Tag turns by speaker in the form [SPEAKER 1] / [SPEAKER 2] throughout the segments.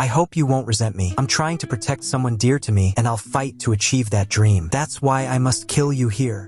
[SPEAKER 1] I hope you won't resent me. I'm trying to protect someone dear to me, and I'll fight to achieve that dream. That's why I must kill you here.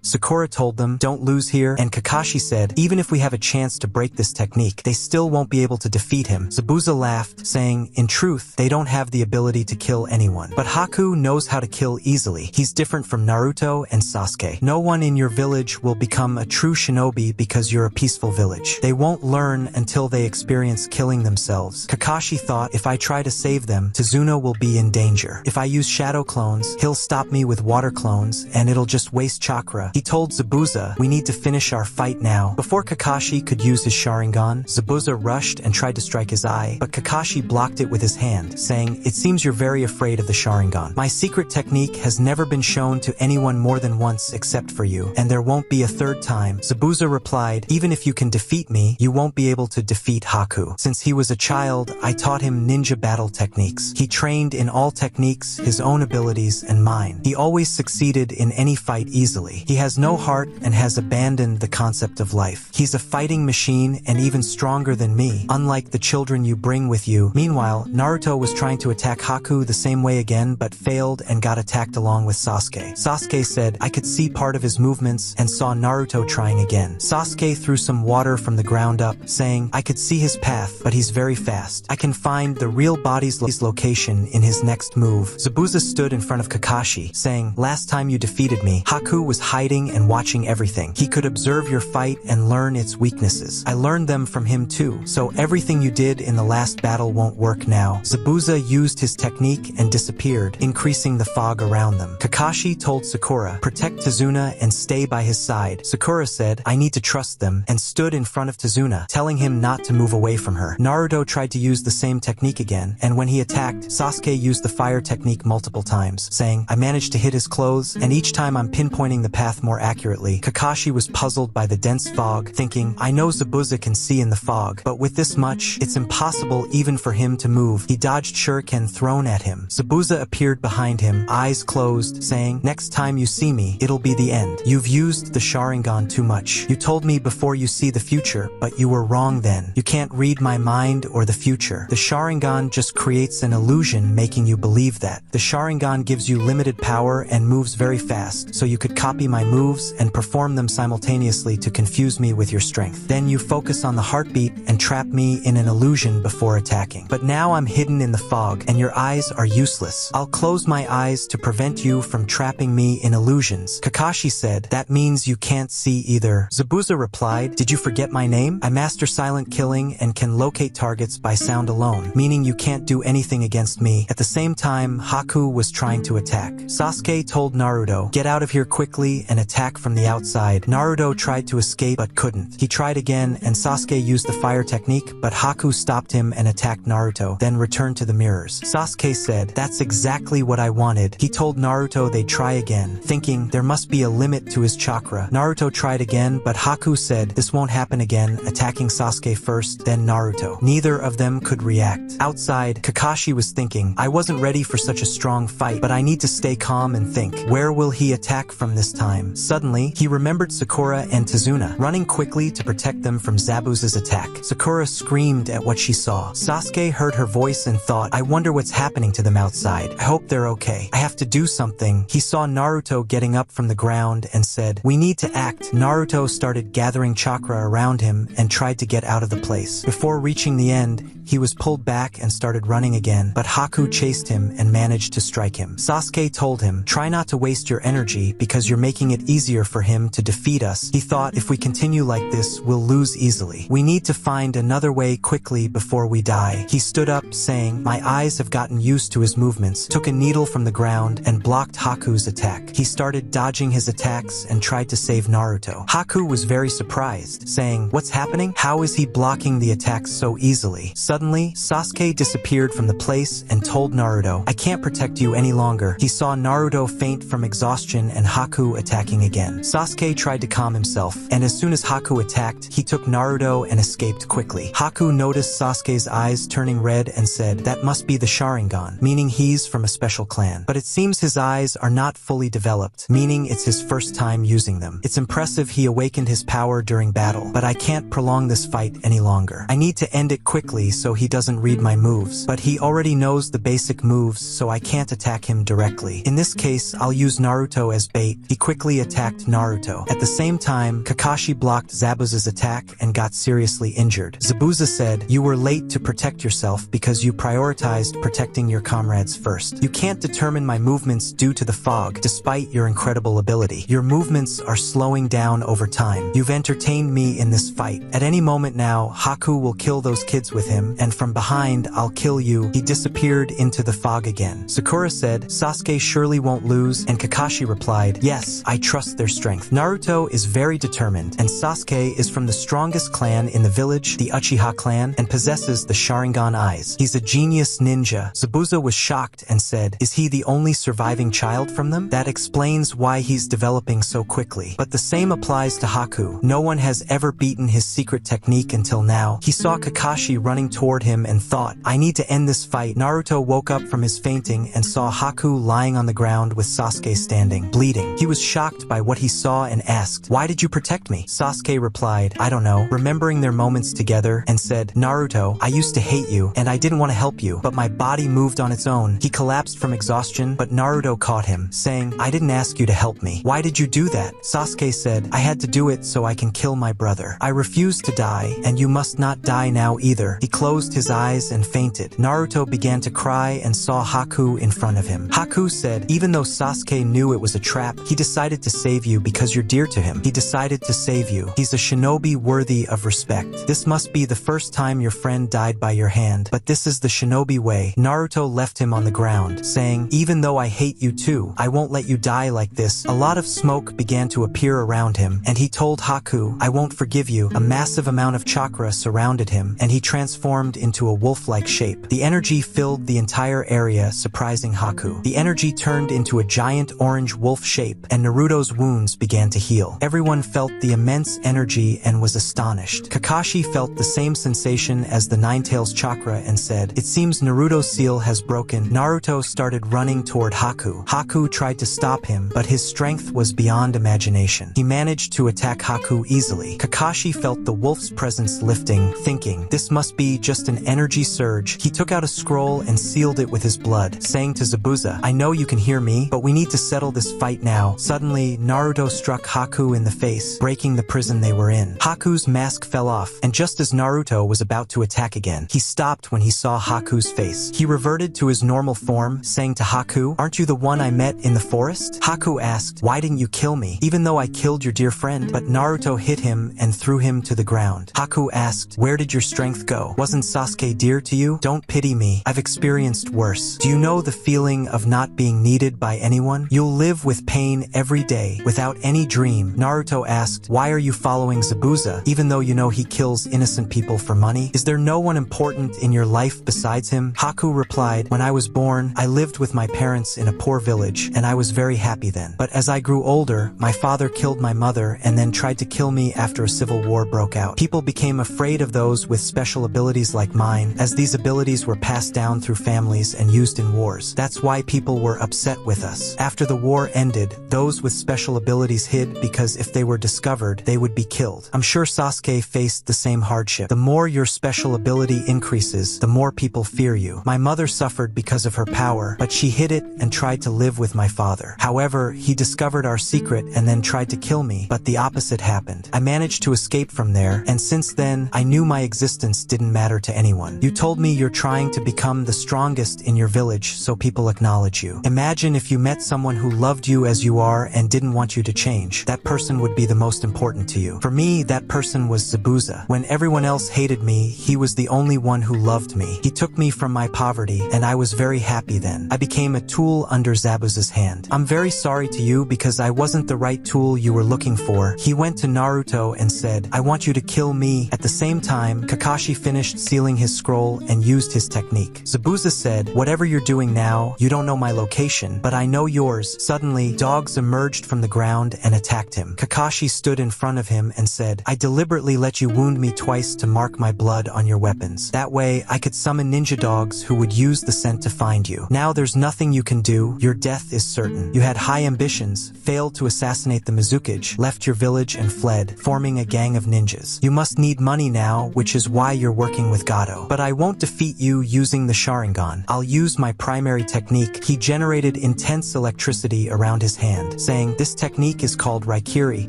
[SPEAKER 1] Sakura told them, don't lose here, and Kakashi said, even if we have a chance to break this technique, they still won't be able to defeat him. Zabuza laughed, saying, in truth, they don't have the ability to kill anyone. But Haku knows how to kill easily. He's different from Naruto and Sasuke. No one in your village will become a true shinobi because you're a peaceful village. They won't learn until they experience killing themselves. Kakashi thought, if I try to save them, Tazuna will be in danger. If I use shadow clones, he'll stop me with water clones, and it'll just waste chakra. He told Zabuza, we need to finish our fight now. Before Kakashi could use his Sharingan, Zabuza rushed and tried to strike his eye, but Kakashi blocked it with his hand, saying, it seems you're very afraid of the Sharingan. My secret technique has never been shown to anyone more than once except for you, and there won't be a third time. Zabuza replied, even if you can defeat me, you won't be able to defeat Haku. Since he was a child, I taught him ninja battle techniques. He trained in all techniques, his own abilities, and mine. He always succeeded in any fight easily. He has no heart and has abandoned the concept of life. He's a fighting machine and even stronger than me, unlike the children you bring with you. Meanwhile, Naruto was trying to attack Haku the same way again but failed and got attacked along with Sasuke. Sasuke said, I could see part of his movements and saw Naruto trying again. Sasuke threw some water from the ground up, saying, I could see his path, but he's very fast. I can find the real body's location in his next move. Zabuza stood in front of Kakashi, saying, last time you defeated me, Haku was hiding and watching everything. He could observe your fight and learn its weaknesses. I learned them from him too, so everything you did in the last battle won't work now. Zabuza used his technique and disappeared, increasing the fog around them. Kakashi told Sakura, protect Tazuna and stay by his side. Sakura said, I need to trust them, and stood in front of Tazuna, telling him not to move away from her. Naruto tried to use the same technique again, and when he attacked, Sasuke used the fire technique multiple times, saying, I managed to hit his clothes, and each time I'm pinpointing the path more accurately. Kakashi was puzzled by the dense fog, thinking, I know Zabuza can see in the fog, but with this much, it's impossible even for him to move. He dodged shuriken thrown at him. Zabuza appeared behind him, eyes closed, saying, next time you see me, it'll be the end. You've used the Sharingan too much. You told me before you see the future, but you were wrong then. You can't read my mind or the future. The Sharingan just creates an illusion making you believe that. The Sharingan gives you limited power and moves very fast, so you could copy my moves and perform them simultaneously to confuse me with your strength. Then you focus on the heartbeat and trap me in an illusion before attacking. But now I'm hidden in the fog, and your eyes are useless. I'll close my eyes to prevent you from trapping me in illusions. Kakashi said, that means you can't see either. Zabuza replied, did you forget my name? I master silent killing and can locate targets by sound alone, meaning you can't do anything against me. At the same time, Haku was trying to attack. Sasuke told Naruto, get out of here quickly and attack from the outside. Naruto tried to escape but couldn't. He tried again and Sasuke used the fire technique, but Haku stopped him and attacked Naruto, then returned to the mirrors. Sasuke said, that's exactly what I wanted. He told Naruto they'd try again, thinking there must be a limit to his chakra. Naruto tried again, but Haku said this won't happen again, attacking Sasuke first, then Naruto. Neither of them could react. Outside, Kakashi was thinking, I wasn't ready for such a strong fight, but I need to stay calm and think, where will he attack from this time? Suddenly, he remembered Sakura and Tazuna, running quickly to protect them from Zabuza's attack. Sakura screamed at what she saw. Sasuke heard her voice and thought, I wonder what's happening to them outside. I hope they're okay. I have to do something. He saw Naruto getting up from the ground and said, we need to act. Naruto started gathering chakra around him and tried to get out of the place. Before reaching the end, he was pulled back and started running again, but Haku chased him and managed to strike him. Sasuke told him, try not to waste your energy because you're making it easier for him to defeat us. He thought, if we continue like this, we'll lose easily. We need to find another way quickly before we die. He stood up, saying, my eyes have gotten used to his movements, took a needle from the ground and blocked Haku's attack. He started dodging his attacks and tried to save Naruto. Haku was very surprised, saying, what's happening? How is he blocking the attacks so easily? Suddenly, Sasuke disappeared from the place and told Naruto, I can't protect you any longer. He saw Naruto faint from exhaustion and Haku attacking again. Sasuke tried to calm himself, and as soon as Haku attacked, he took Naruto and escaped quickly. Haku noticed Sasuke's eyes turning red and said, that must be the Sharingan, meaning he's from a special clan. But it seems his eyes are not fully developed, meaning it's his first time using them. It's impressive he awakened his power during battle, but I can't prolong this fight any longer. I need to end it quickly so he doesn't read my moves. But he already knows the basic moves, so I can't attack him directly. In this case, I'll use Naruto as bait. He quickly attacked Naruto. At the same time, Kakashi blocked Zabuza's attack and got seriously injured. Zabuza said, "You were late to protect yourself because you prioritized protecting your comrades first. You can't determine my movements due to the fog, despite your incredible ability. Your movements are slowing down over time. You've entertained me in this fight. At any moment now, Haku will kill those kids with him, and from behind, I'll kill you." He disappeared into the fog again. Sakura said, "Sasuke surely won't lose," and Kakashi replied, "Yes, I trust their strength." Naruto is very determined, and Sasuke is from the strongest clan in the village, the Uchiha clan, and possesses the Sharingan eyes. He's a genius ninja. Zabuza was shocked and said, "Is he the only surviving child from them? That explains why he's developing so quickly." But the same applies to Haku. No one has ever beaten his secret technique until now. He saw Kakashi running toward him and thought, "I need to end this fight." Naruto woke up from his fainting and saw Haku lying on the ground with Sasuke standing, bleeding. He was shocked by what he saw and asked, "Why did you protect me?" Sasuke replied, "I don't know," remembering their moments together, and said, "Naruto, I used to hate you, and I didn't want to help you, but my body moved on its own." He collapsed from exhaustion, but Naruto caught him, saying, "I didn't ask you to help me. Why did you do that?" Sasuke said, "I had to do it so I can kill my brother. I refused to die, and you must not die now either." He closed his eyes and fainted. Naruto began to cry and saw Haku in front of him. Haku said, "Even though Sasuke knew it was a trap, he decided to save you because you're dear to him. He decided to save you. He's a shinobi worthy of respect. This must be the first time your friend died by your hand, but this is the shinobi way." Naruto left him on the ground, saying, "Even though I hate you too, I won't let you die like this." A lot of smoke began to appear around him, and he told Haku, "I won't forgive you." A massive amount of chakra surrounded him, and he transformed into a wolf-like shape. The energy filled the entire area, surprising Haku. The energy turned into a giant orange wolf shape, and Naruto's wounds began to heal. Everyone felt the immense energy and was astonished. Kakashi felt the same sensation as the Ninetales chakra and said, "It seems Naruto's seal has broken." Naruto started running toward Haku. Haku tried to stop him, but his strength was beyond imagination. He managed to attack Haku easily. Kakashi felt the wolf's presence lifting, thinking, "This must be just an energy surge." He took out a scroll and sealed it with his blood, saying to Zabuza, "I know you can hear me, but we need to settle this fight now." Suddenly, Naruto struck Haku in the face, breaking the prison they were in. Haku's mask fell off, and just as Naruto was about to attack again, he stopped when he saw Haku's face. He reverted to his normal form, saying to Haku, "Aren't you the one I met in the forest?" Haku asked, "Why didn't you kill me, even though I killed your dear friend?" But Naruto hit him and threw him to the ground. Haku asked, "Where did your strength go? Wasn't Sasuke dear to you? Don't pity me. I've experienced worse. Do you know the feeling of not being needed by anyone? You'll live with pain every day, without any dream." Naruto asked, "Why are you following Zabuza, even though you know he kills innocent people for money? Is there no one important in your life besides him?" Haku replied, "When I was born, I lived with my parents in a poor village, and I was very happy then. But as I grew older, my father killed my mother and then tried to kill me after a civil war broke out. People became afraid of those with special abilities like mine, as these abilities were passed down through families and used in wars. That's why people were upset with us. After the war ended, those with special abilities hid because if they were discovered, they would be killed. I'm sure Sasuke faced the same hardship. The more your special ability increases, the more people fear you. My mother suffered because of her power, but she hid it and tried to live with my father. However, he discovered our secret and then tried to kill me, but the opposite happened. I managed to escape from there, and since then, I knew my existence didn't matter to anyone. You told me you're trying to become the strongest in your village so people acknowledge you. Imagine if you met someone who loved you as you are and didn't want you to change. That person would be the most important to you. For me, that person was Zabuza. When everyone else hated me, he was the only one who loved me. He took me from my poverty, and I was very happy then. I became a tool under Zabuza's hand. I'm very sorry to you because I wasn't the right tool you were looking for." He went to Naruto and said, "I want you to kill me." At the same time, Kakashi finished sealing his scroll and used his technique. Zabuza said, "Whatever you're doing now, you don't know my location, but I know yours." Suddenly, dogs emerged from the ground and attacked him. Kakashi stood in front of him and said, "I deliberately let you wound me twice to mark my blood on your weapons. That way, I could summon ninja dogs who would use the scent to find you. Now there's nothing you can do. Your death is certain. You had high ambitions, failed to assassinate the Mizukage, left your village and fled, forming a gang of ninjas. You must need money now, which is why you're working with Gato. But I won't defeat you using the Sharingan. I'll use my primary technique. He generated intense electricity around his hand, saying, "This technique is called Raikiri."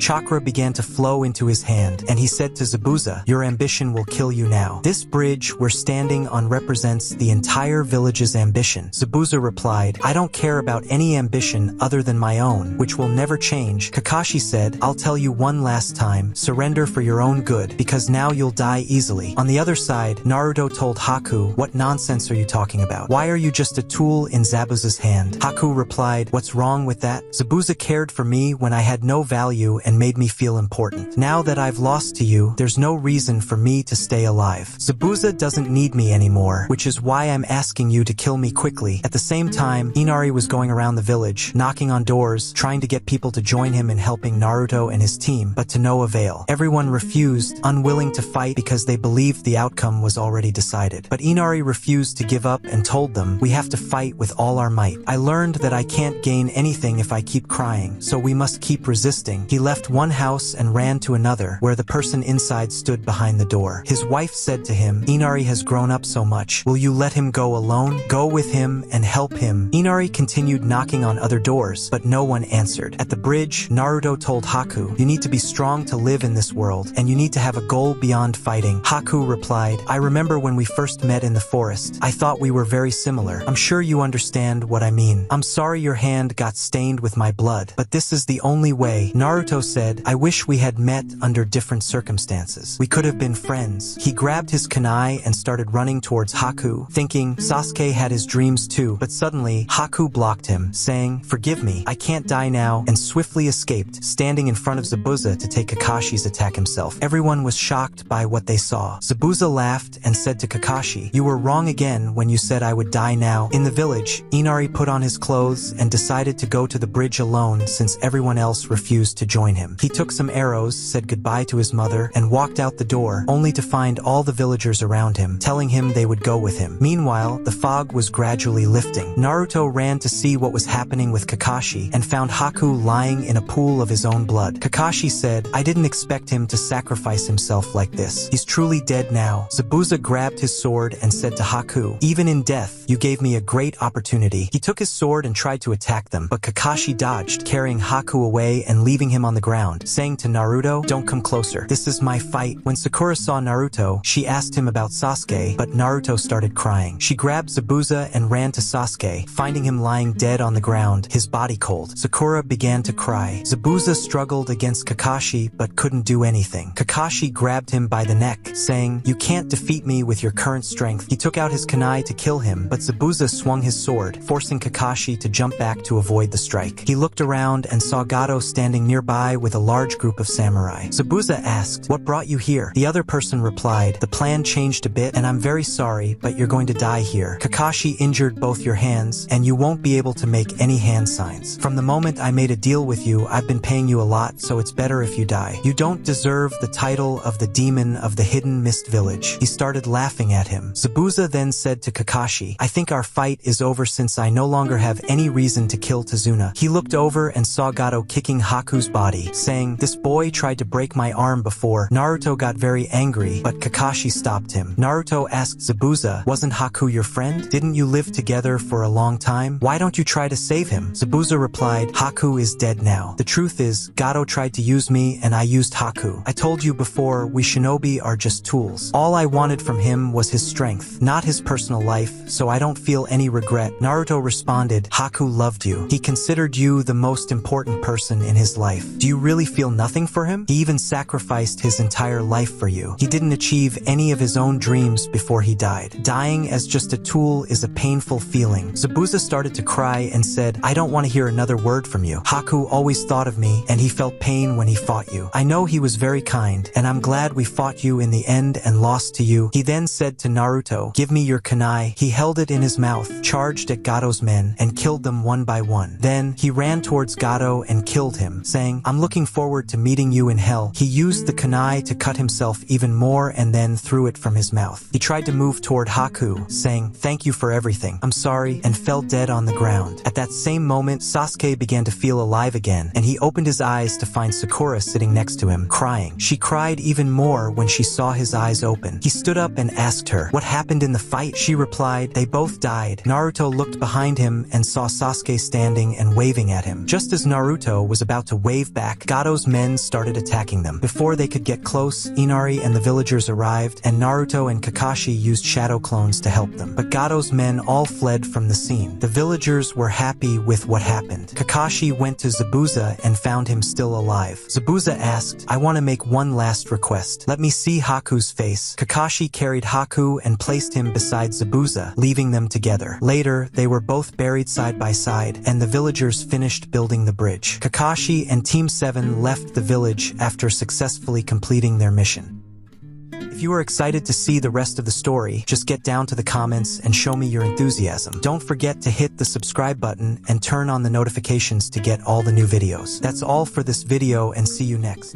[SPEAKER 1] Chakra began to flow into his hand, and he said to Zabuza, "Your ambition will kill you now." This bridge we're standing on represents the entire village's ambition. Zabuza replied, "I don't care about any ambition other than my own, which will never change." Kakashi said, "I'll tell you one last time, surrender for your own good, because now you'll die easily." On the other side, Naruto told Haku, "What nonsense are you talking about? Why are you just a tool in Zabuza's hand?" Haku replied, "What's wrong with that? Zabuza cared for me when I had no value and made me feel important. Now that I've lost to you, there's no reason for me to stay alive. Zabuza doesn't need me anymore, which is why I'm asking you to kill me quickly." At the same time, Inari was going around the village, knocking on doors, trying to get people to join him in helping Naruto and his team, but to no avail. Everyone refused, unwilling to fight because they believed the outcome was already decided. But Inari refused to give up and told them, "We have to fight with all our might. I learned that I can't gain anything if I keep crying, so we must keep resisting." He left one house and ran to another, where the person inside stood behind the door. His wife said to him, "Inari has grown up so much. Will you let him go alone? Go with him and help him." Inari continued knocking on other doors, but no one answered. At the bridge, Naruto told Haku, "You need to be strong to live in this world, and you need to have a goal beyond fighting." Haku replied, "I remember when we first met in the forest. I thought we were very similar. I'm sure you understand what I mean. I'm sorry your hand got stained with my blood, but this is the only way." Naruto said, "I wish we had met under different circumstances. We could have been friends." He grabbed his kunai and started running towards Haku, thinking Sasuke had his dreams too, but suddenly Haku blocked him, saying, "Forgive me, I can't die now," and swiftly escaped, standing in front of Zabuza to take Kakashi's attack himself. Everyone was shocked by what they saw. Zabuza laughed and said to Kakashi, "You were wrong again when you said I would die now." In the village, Inari put on his clothes and decided to go to the bridge alone since everyone else refused to join him. He took some arrows, said goodbye to his mother, and walked out the door, only to find all the villagers around him, telling him they would go with him. Meanwhile, the fog was gradually lifting. Naruto ran to see what was happening with Kakashi and found Haku lying in a pool of his own blood. Kakashi said, "I didn't expect him to sacrifice himself like this. He's truly dead now." Zabuza grabbed his sword and said to Haku, "Even in death, you gave me a great opportunity." He took his sword and tried to attack them, but Kakashi dodged, carrying Haku away and leaving him on the ground, saying to Naruto, "Don't come closer. This is my fight." When Sakura saw Naruto, she asked him about Sasuke, but Naruto started crying. She grabbed Zabuza and ran to Sasuke, finding him lying dead on the ground, his body cold. Sakura began to cry. Zabuza struggled against Kakashi but couldn't do anything. Kakashi grabbed him by the neck, saying, "You can't defeat me with your current strength." He took out his kunai to kill him, but Zabuza swung his sword, forcing Kakashi to jump back to avoid the strike. He looked around and saw Gato standing nearby with a large group of samurai. Zabuza asked, "What brought you here?" The other person replied, "The plan changed a bit, and I'm very sorry, but you're going to die here. Kakashi injured both your hands, and you won't be able to make any hand signs. From the moment I made a deal with you, I've been paying you a lot, so it's better if you die. You don't deserve the title of the demon of the hidden mist village." He started laughing at him. Zabuza then said to Kakashi, "I think our fight is over since I no longer have any reason to kill Tazuna." He looked over and saw Gato kicking Haku's body, saying, "This boy tried to break my arm before." Naruto got very angry, but Kakashi stopped him. Naruto asked Zabuza, "Wasn't Haku your friend? Didn't you live together for a long time? Why don't you try to save him?" Zabuza replied, "Haku is dead now. The truth is, Gato tried to use me and I used Haku. I told you before, we shinobi are just tools. All I wanted from him was his strength, not his personal life, so I don't feel any regret." Naruto responded, "Haku loved you. He considered you the most important person in his life. Do you really feel nothing for him? He even sacrificed his entire life for you. He didn't achieve any of his own dreams before he died. Dying as just a tool is a painful feeling." Zabuza started to cry and said, "I don't want to hear another word from you. Haku always thought of me, and he felt pain when he fought you. I know he was very kind, and I'm glad we fought you in the end and lost to you." He then said to Naruto, "Give me your kunai." He held it in his mouth, charged at Gato's men, and killed them one by one. Then, he ran towards Gato and killed him, saying, "I'm looking forward to meeting you in hell." He used the kunai to cut himself even more and then threw it from his mouth. He tried to move toward Haku, saying, "Thank you for everything. I'm sorry," and fell dead on the ground. At that same moment, Sasuke began to feel alive again, and he opened his eyes to find Sakura sitting next to him, crying. She cried even more when she saw his eyes open. He stood up and asked her, "What happened in the fight?" She replied, "They both died." Naruto looked behind him and saw Sasuke standing and waving at him. Just as Naruto was about to wave back, Gato's men started attacking them. Before they could get close, Inari and the villagers arrived, and Naruto and Kakashi used shadow clones to help them. But Gato's men all fled from the scene. The villagers were happy with what happened. Kakashi went to Zabuza and found him still alive. Zabuza asked, "I want to make one last request. Let me see Haku's face." Kakashi carried Haku and placed him beside Zabuza, leaving them together. Later, they were both buried side by side, and the villagers finished building the bridge. Kakashi and Team 7 left the village after successfully completing their mission. If you are excited to see the rest of the story, just get down to the comments and show me your enthusiasm. Don't forget to hit the subscribe button and turn on the notifications to get all the new videos. That's all for this video, and see you next.